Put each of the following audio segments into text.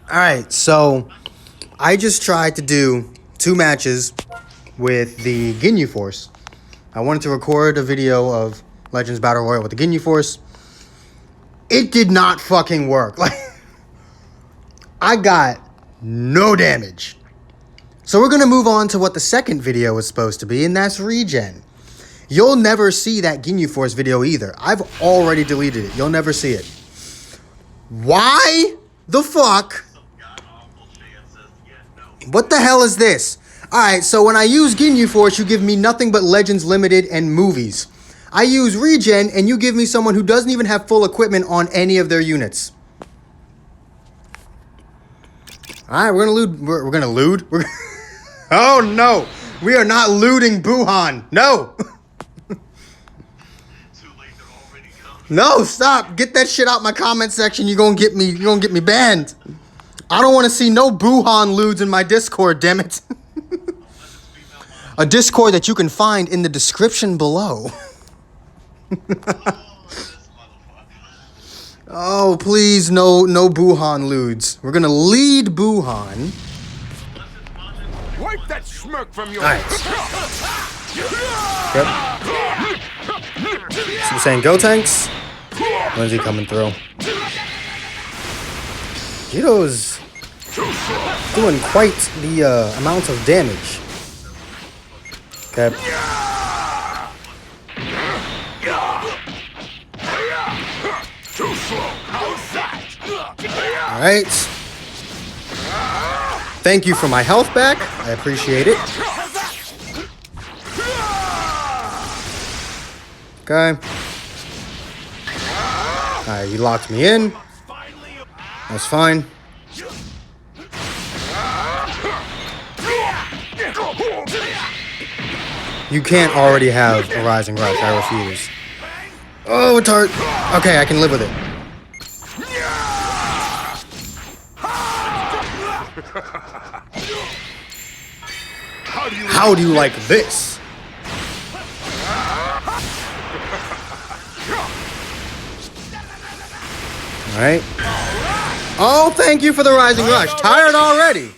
Alright, so I just tried to do 2 matches with the Ginyu Force. I wanted to record a video of Legends Battle Royale with the Ginyu Force. It did not fucking work. Like, I got no damage. So we're going to move on to what the second video was supposed to be, and that's Regen. You'll never see that Ginyu Force video either. I've already deleted it. You'll never see it. Why the fuck? What the hell is this? Alright, so when I use Ginyu Force, you give me nothing but Legends Limited and movies. I use Regen, and you give me someone who doesn't even have full equipment on any of their units. Alright, we're gonna loot. We're gonna loot? Oh no! We are not looting Buhan! No! No, stop! Get that shit out my comment section. You're gonna get me banned. I don't want to see no Buhan lewds in my Discord, damn it. A Discord that you can find in the description below. Oh, please, no Buhan lewds. We're gonna lead Buhan. Wipe that smirk from your Alright. Yep. So we're saying go tanks. When's he coming through? Jito's doing quite the amount of damage. Okay. Alright. Thank you for my health back. I appreciate it. Okay. Alright, you locked me in. That's fine. You can't already have a Rising Rush. I refuse. Oh, it's hard. Okay, I can live with it. How do you like this? Alright. Oh, thank you for the Rising Rush. Tired already.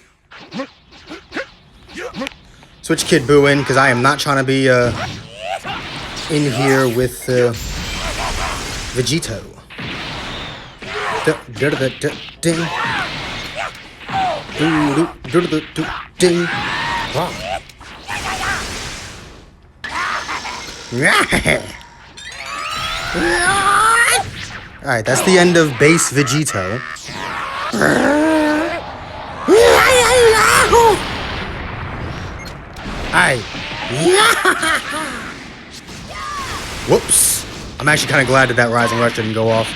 Switch Kid Buu in, because I am not trying to be in here with Vegito. Ding. Alright, that's the end of base Vegito. Alright. Whoops. I'm actually kind of glad that Rising Rush didn't go off.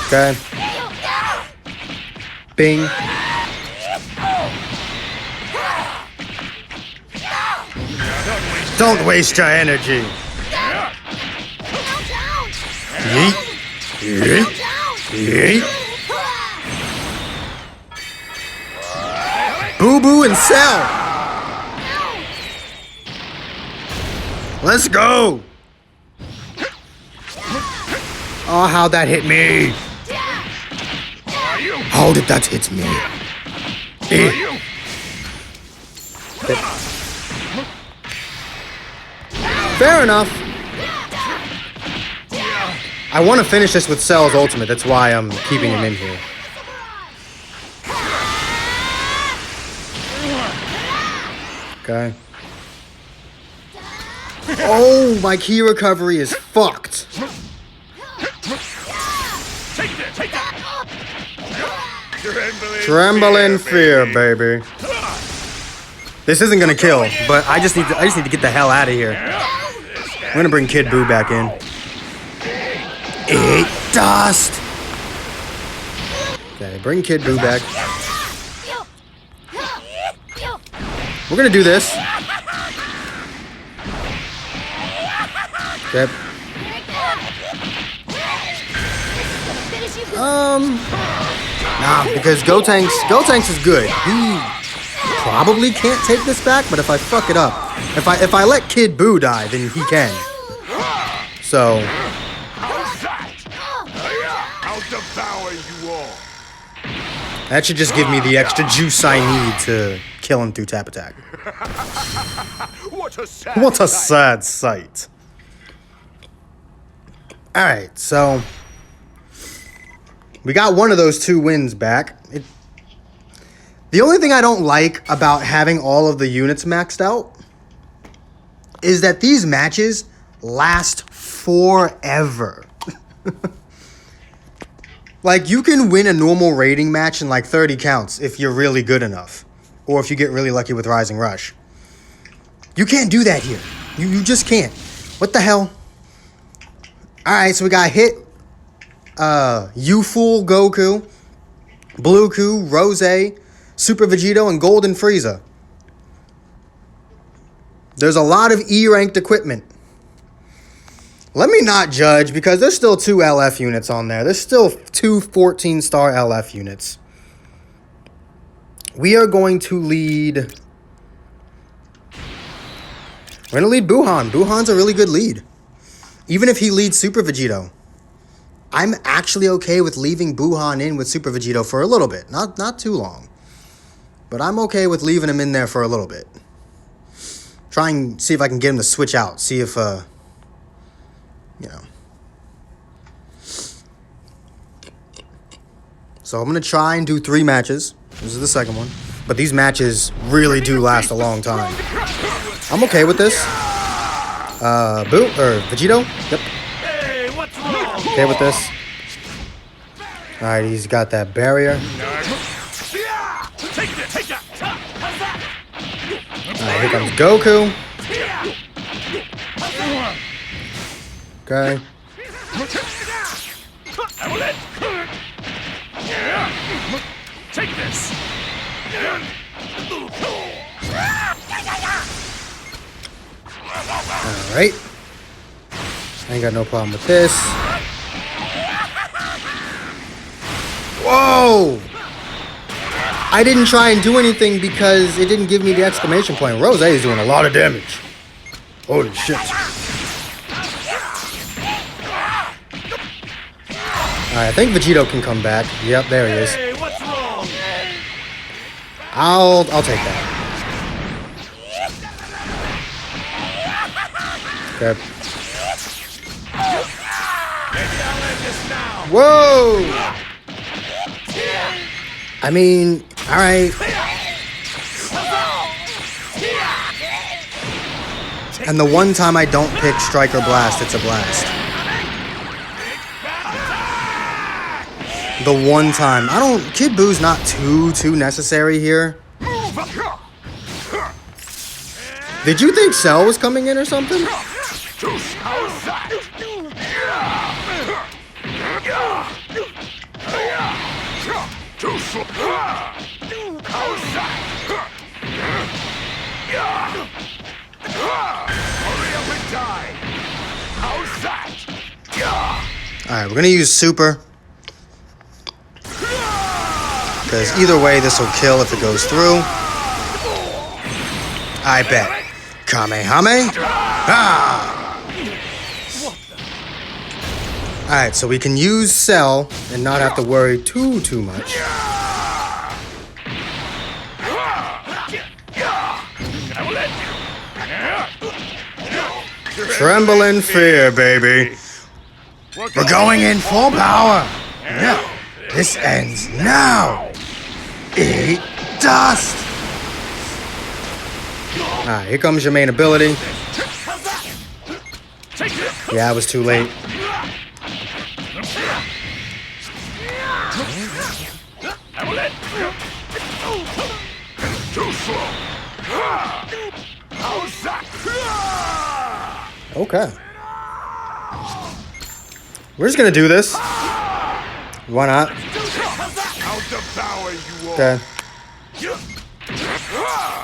Okay. Bing. Don't waste your energy. Yeet. Yeet. Yeet. Boo Boo and Cell. Let's go. Oh, how'd that hit me? How did that hit me? Fair enough. I want to finish this with Cell's ultimate. That's why I'm keeping him in here. Okay. Oh, my key recovery is fucked. Tremble in fear, baby. This isn't gonna kill, but I just need to get the hell out of here. I'm gonna bring Kid Buu back in. Eat dust. Okay, bring Kid Buu back. We're gonna do this. Okay. Nah, because Gotenks is good. He probably can't take this back, but if I fuck it up, If I let Kid Buu die, then he can. So I'll devour you all. that should just give me the extra juice I need to kill him through tap attack. What a Sad sight. Alright, so we got one of those 2 wins back. The only thing I don't like about having all of the units maxed out is that these matches last forever. Like, you can win a normal raiding match in like 30 counts if you're really good enough. Or if you get really lucky with Rising Rush. You can't do that here. You just can't. What the hell? Alright, so we got hit. U-Fool Goku. Blue Ku, Rose, Super Vegito, and Golden Frieza. There's a lot of E-ranked equipment. Let me not judge, because there's still 2 LF units on there. There's still 2 14-star LF units. We are going to lead... We're going to lead Buhan. Buhan's a really good lead. Even if he leads Super Vegito. I'm actually okay with leaving Buhan in with Super Vegito for a little bit. Not too long. But I'm okay with leaving him in there for a little bit. Try and see if I can get him to switch out. See if... you know. So I'm going to try and do 3 matches. This is the second one. But these matches really do last a long time. I'm okay with this. Vegito? Yep. Okay with this. Alright, he's got that barrier. Alright, here comes Goku. Okay. Take this. Alright. I ain't got no problem with this. Whoa! I didn't try and do anything because it didn't give me the exclamation point. Rose is doing a lot of damage. Holy shit. Alright, I think Vegito can come back. Yep, there he is. Hey, what's wrong? I'll take that. Okay. Maybe I'll end this now. Whoa! I mean, alright. And the one time I don't pick Strike or Blast, it's a blast. The one time. Kid Buu's not too necessary here. Did you think Cell was coming in or something? Alright, we're gonna use Super. Because either way, this will kill if it goes through. I bet. Kamehame. Ah! Alright, so we can use Cell and not have to worry too much. Tremble in fear, baby. We're going in full power. No, this ends now. Eat dust. Alright, here comes your main ability. Yeah, I was too late. Okay. We're just gonna do this. Why not? Okay.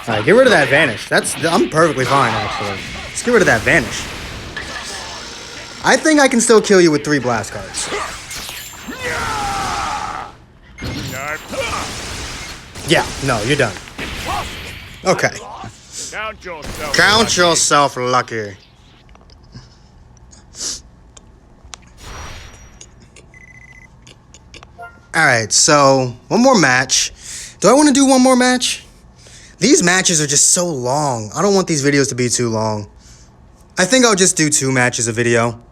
Alright, get rid of that Vanish. I'm perfectly fine, actually. Let's get rid of that Vanish. I think I can still kill you with 3 blast cards. Yeah, no, you're done. Okay. Count yourself. Count lucky. yourself lucky. Alright, so one more match. Do I want to do one more match? These matches are just so long. I don't want these videos to be too long. I think I'll just do 2 matches a video.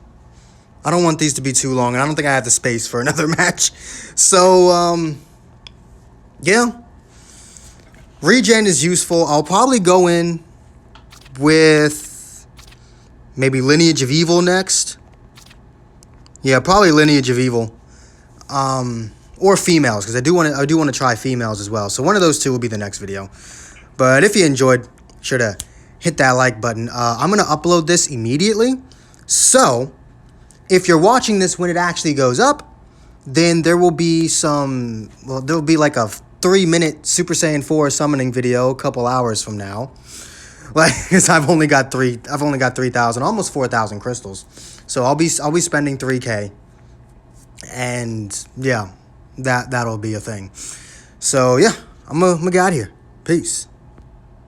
I don't want these to be too long, and I don't think I have the space for another match. So, yeah. Regen is useful. I'll probably go in with maybe Lineage of Evil next. Yeah, probably Lineage of Evil. Or females, because I do want to try females as well. So one of those 2 will be the next video. But if you enjoyed, be sure to hit that like button. I'm going to upload this immediately. So if you're watching this when it actually goes up, then there will be there'll be like a 3-minute Super Saiyan 4 summoning video a couple hours from now. Like, because I've only got 3,000, almost 4,000 crystals. So I'll be spending 3K. And yeah, that'll be a thing. So yeah, I'm gonna get out of here. Peace.